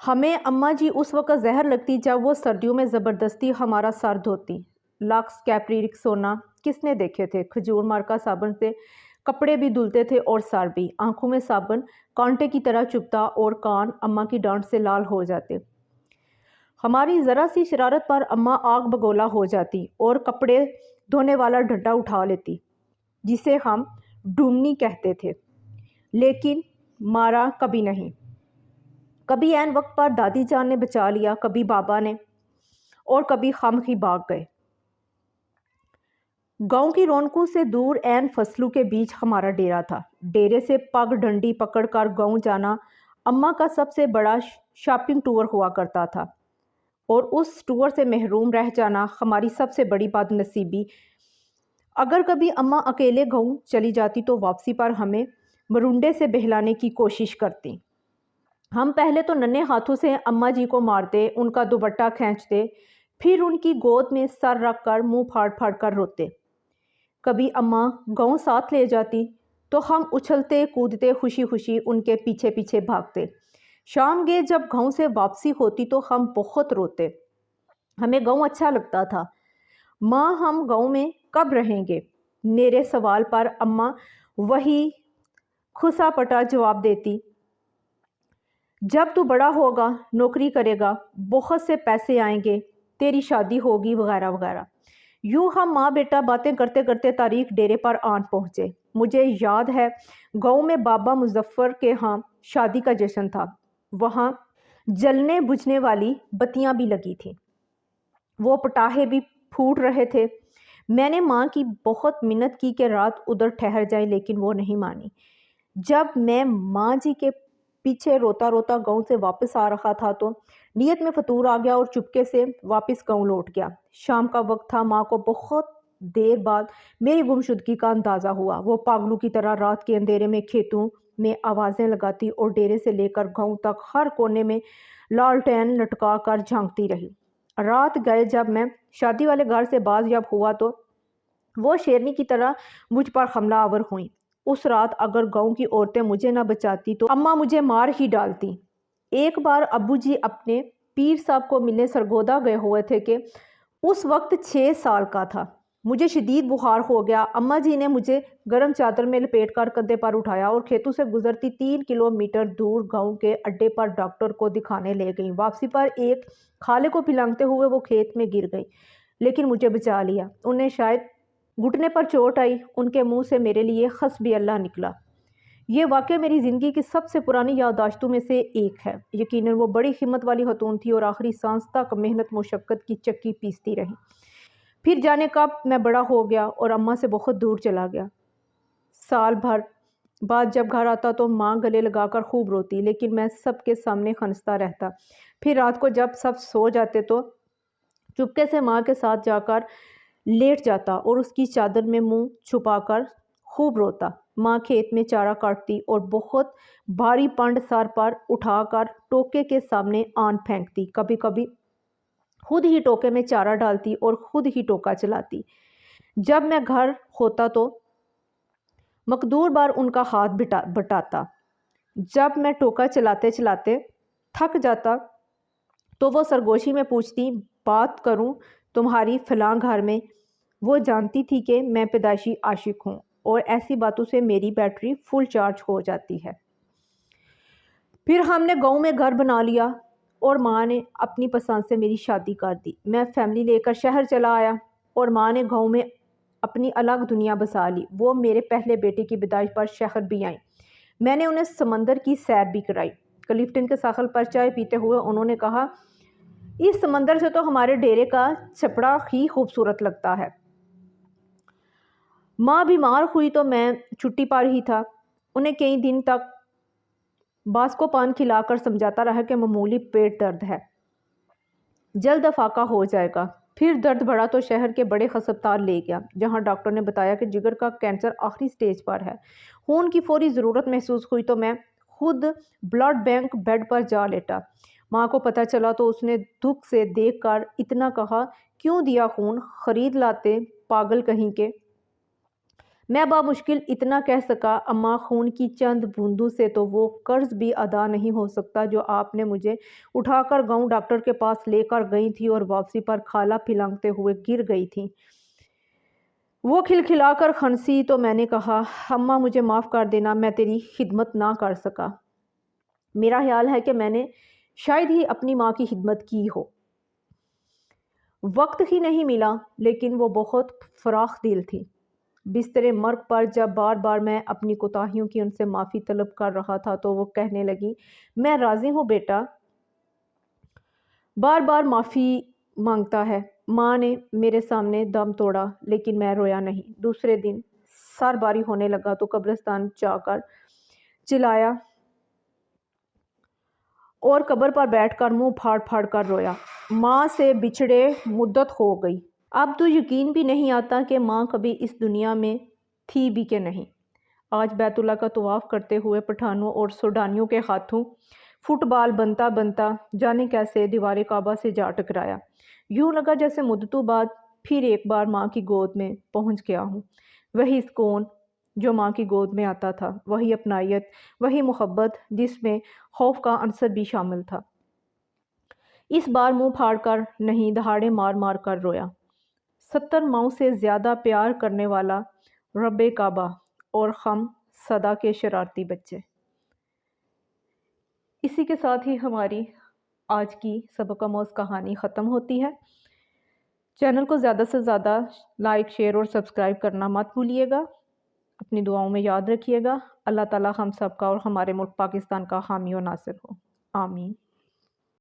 ہمیں اماں جی اس وقت زہر لگتی جب وہ سردیوں میں زبردستی ہمارا سر دھوتی۔ لکس کیپری رکسونا کس نے دیکھے تھے؟ کھجور مارکا صابن سے کپڑے بھی دھلتے تھے اور سر بھی۔ آنکھوں میں صابن کانٹے کی طرح چبھتا اور کان اماں کی ڈانٹ سے لال ہو جاتے۔ ہماری ذرا سی شرارت پر اماں آگ بگولا ہو جاتی اور کپڑے دھونے والا ڈنڈا اٹھا لیتی جسے ہم ڈومنی کہتے تھے، لیکن مارا کبھی نہیں۔ کبھی عین وقت پر دادی جان نے بچا لیا، کبھی بابا نے، اور کبھی ہم ہی بھاگ گئے۔ گاؤں کی رونقوں سے دور عین فصلوں کے بیچ ہمارا ڈیرا تھا۔ ڈیرے سے پگ ڈنڈی پکڑ کر گاؤں جانا اماں کا سب سے بڑا شاپنگ ٹور ہوا کرتا تھا، اور اس ٹور سے محروم رہ جانا ہماری سب سے بڑی بد نصیبی۔ اگر کبھی اماں اکیلے گاؤں چلی جاتی تو واپسی پر ہمیں مرونڈے سے بہلانے کی کوشش کرتی۔ ہم پہلے تو ننھے ہاتھوں سے اماں جی کو مارتے، ان کا دوپٹہ کھینچتے، پھر ان کی گود میں سر رکھ کر منہ پھاڑ پھاڑ کر روتے۔ کبھی اماں گاؤں ساتھ لے جاتی تو ہم اچھلتے کودتے خوشی خوشی ان کے پیچھے پیچھے بھاگتے۔ شام گئے جب گاؤں سے واپسی ہوتی تو ہم بہت روتے۔ ہمیں گاؤں اچھا لگتا تھا۔ ماں ہم گاؤں میں کب رہیں گے؟ میرے سوال پر اماں وہی کھسا پٹا جواب دیتی، جب تو بڑا ہوگا، نوکری کرے گا، بہت سے پیسے آئیں گے، تیری شادی ہوگی وغیرہ وغیرہ۔ یوں ہم ماں بیٹا باتیں کرتے کرتے تاریخ ڈیرے پر آن پہنچے۔ مجھے یاد ہے گاؤں میں بابا مظفر کے ہاں شادی کا جشن تھا۔ وہاں جلنے بجھنے والی بتیاں بھی لگی تھیں، وہ پٹاخے بھی پھوٹ رہے تھے۔ میں نے ماں کی بہت منت کی کہ رات ادھر ٹھہر جائیں، لیکن وہ نہیں مانی۔ جب میں ماں جی کے پیچھے روتا روتا گاؤں سے واپس آ رہا تھا تو نیت میں فطور آ گیا اور چپکے سے واپس گاؤں لوٹ گیا۔ شام کا وقت تھا، ماں کو بہت دیر بعد میری گمشدگی کا اندازہ ہوا۔ وہ پاگلوں کی طرح رات کے اندھیرے میں کھیتوں میں آوازیں لگاتی اور ڈیرے سے لے کر گاؤں تک ہر کونے میں لالٹین لٹکا کر جھانکتی رہی۔ رات گئے جب میں شادی والے گھر سے بازیاب ہوا تو وہ شیرنی کی طرح مجھ پر حملہ آور ہوئیں۔ اس رات اگر گاؤں کی عورتیں مجھے نہ بچاتی تو اماں مجھے مار ہی ڈالتی۔ ایک بار ابو جی اپنے پیر صاحب کو ملنے سرگودا گئے ہوئے تھے کہ اس وقت 6 سال کا تھا۔ مجھے شدید بخار ہو گیا۔ اماں جی نے مجھے گرم چادر میں لپیٹ کر کندھے پر اٹھایا اور کھیتوں سے گزرتی 3 کلومیٹر دور گاؤں کے اڈے پر ڈاکٹر کو دکھانے لے گئیں۔ واپسی پر ایک کھالے کو پلانگتے ہوئے وہ کھیت میں گر گئی، لیکن مجھے بچا لیا۔ انہیں شاید گھٹنے پر چوٹ آئی۔ ان کے منہ سے میرے لیے حسبی اللہ نکلا۔ یہ واقعہ میری زندگی کی سب سے پرانی یادداشتوں میں سے ایک ہے۔ یقیناً وہ بڑی ہمت والی خاتون تھی اور آخری سانس تک محنت مشقت کی چکی پیستی رہی۔ پھر جانے کب میں بڑا ہو گیا اور اماں سے بہت دور چلا گیا۔ سال بھر بعد جب گھر آتا تو ماں گلے لگا کر خوب روتی، لیکن میں سب کے سامنے ہنستا رہتا۔ پھر رات کو جب سب سو جاتے تو چپکے سے ماں کے ساتھ جا کر لیٹ جاتا اور اس کی چادر میں منہ چھپا کر خوب روتا۔ ماں کھیت میں چارہ کاٹتی اور بہت بھاری پنڈ سر پر اٹھا کر ٹوکے کے سامنے آن پھینکتی۔ کبھی کبھی خود ہی ٹوکے میں چارہ ڈالتی اور خود ہی ٹوکا چلاتی۔ جب میں گھر ہوتا تو مقدور بار ان کا ہاتھ بٹاتا۔ جب میں ٹوکا چلاتے چلاتے تھک جاتا تو وہ سرگوشی میں پوچھتی، بات کروں تمہاری فلاں گھر میں؟ وہ جانتی تھی کہ میں پیدائشی عاشق ہوں اور ایسی باتوں سے میری بیٹری فل چارج ہو جاتی ہے۔ پھر ہم نے گاؤں میں گھر بنا لیا اور ماں نے اپنی پسند سے میری شادی کر دی۔ میں فیملی لے کر شہر چلا آیا اور ماں نے گاؤں میں اپنی الگ دنیا بسا لی۔ وہ میرے پہلے بیٹے کی پیدائش پر شہر بھی آئیں۔ میں نے انہیں سمندر کی سیر بھی کرائی۔ کلفٹن کے ساحل پر چائے پیتے ہوئے انہوں نے کہا، اس سمندر سے تو ہمارے ڈیرے کا چھپڑا ہی خوبصورت لگتا ہے۔ ماں بیمار ہوئی تو میں چھٹی پر ہی تھا۔ انہیں کئی دن تک باسکو پان کھلا کر سمجھاتا رہا کہ معمولی پیٹ درد ہے، جلد افاقہ ہو جائے گا۔ پھر درد بڑھا تو شہر کے بڑے ہسپتال لے گیا، جہاں ڈاکٹر نے بتایا کہ جگر کا کینسر آخری سٹیج پر ہے۔ خون کی فوری ضرورت محسوس ہوئی تو میں خود بلڈ بینک بیڈ پر جا لیٹا۔ ماں کو پتہ چلا تو اس نے دکھ سے دیکھ کر اتنا کہا، کیوں دیا خون؟ خرید لاتے، پاگل کہیں کے۔ میں بامشکل اتنا کہہ سکا، اماں خون کی چند بوندوں سے تو وہ قرض بھی ادا نہیں ہو سکتا جو آپ نے مجھے اٹھا کر گاؤں ڈاکٹر کے پاس لے کر گئی تھی اور واپسی پر کھالا پھلانگتے ہوئے گر گئی تھی۔ وہ کھلکھلا کر ہنسی تو میں نے کہا، اماں مجھے معاف کر دینا، میں تیری خدمت نہ کر سکا۔ میرا خیال ہے کہ میں نے شاید ہی اپنی ماں کی خدمت کی ہو۔ وقت ہی نہیں ملا، لیکن وہ بہت فراخ دل تھی۔ بستر مرگ پر جب بار بار میں اپنی کوتاہیوں کی ان سے معافی طلب کر رہا تھا تو وہ کہنے لگی، میں راضی ہوں بیٹا، بار بار معافی مانگتا ہے۔ ماں نے میرے سامنے دم توڑا، لیکن میں رویا نہیں۔ دوسرے دن سال باری ہونے لگا تو قبرستان جا کر چلایا اور قبر پر بیٹھ کر منہ پھاڑ پھاڑ کر رویا۔ ماں سے بچھڑے مدت ہو گئی۔ اب تو یقین بھی نہیں آتا کہ ماں کبھی اس دنیا میں تھی بھی کہ نہیں۔ آج بیت اللہ کا طواف کرتے ہوئے پٹھانوں اور سوڈانیوں کے ہاتھوں فٹ بال بنتا بنتا جانے کیسے دیوار کعبہ سے جا ٹکرایا۔ یوں لگا جیسے مدتوں بعد پھر ایک بار ماں کی گود میں پہنچ گیا ہوں۔ وہی سکون جو ماں کی گود میں آتا تھا، وہی اپنائیت، وہی محبت جس میں خوف کا عنصر بھی شامل تھا۔ اس بار منہ پھاڑ کر نہیں، دہاڑے مار مار کر رویا۔ 70 ماؤں سے زیادہ پیار کرنے والا رب کعبہ اور ہم صدا کے شرارتی بچے۔ اسی کے ساتھ ہی ہماری آج کی سبق آموز کہانی ختم ہوتی ہے۔ چینل کو زیادہ سے زیادہ لائک، شیئر اور سبسکرائب کرنا مت بھولیے گا۔ اپنی دعاؤں میں یاد رکھیے گا۔ اللہ تعالی ہم سب کا اور ہمارے ملک پاکستان کا حامی و ناصر ہو۔ آمین۔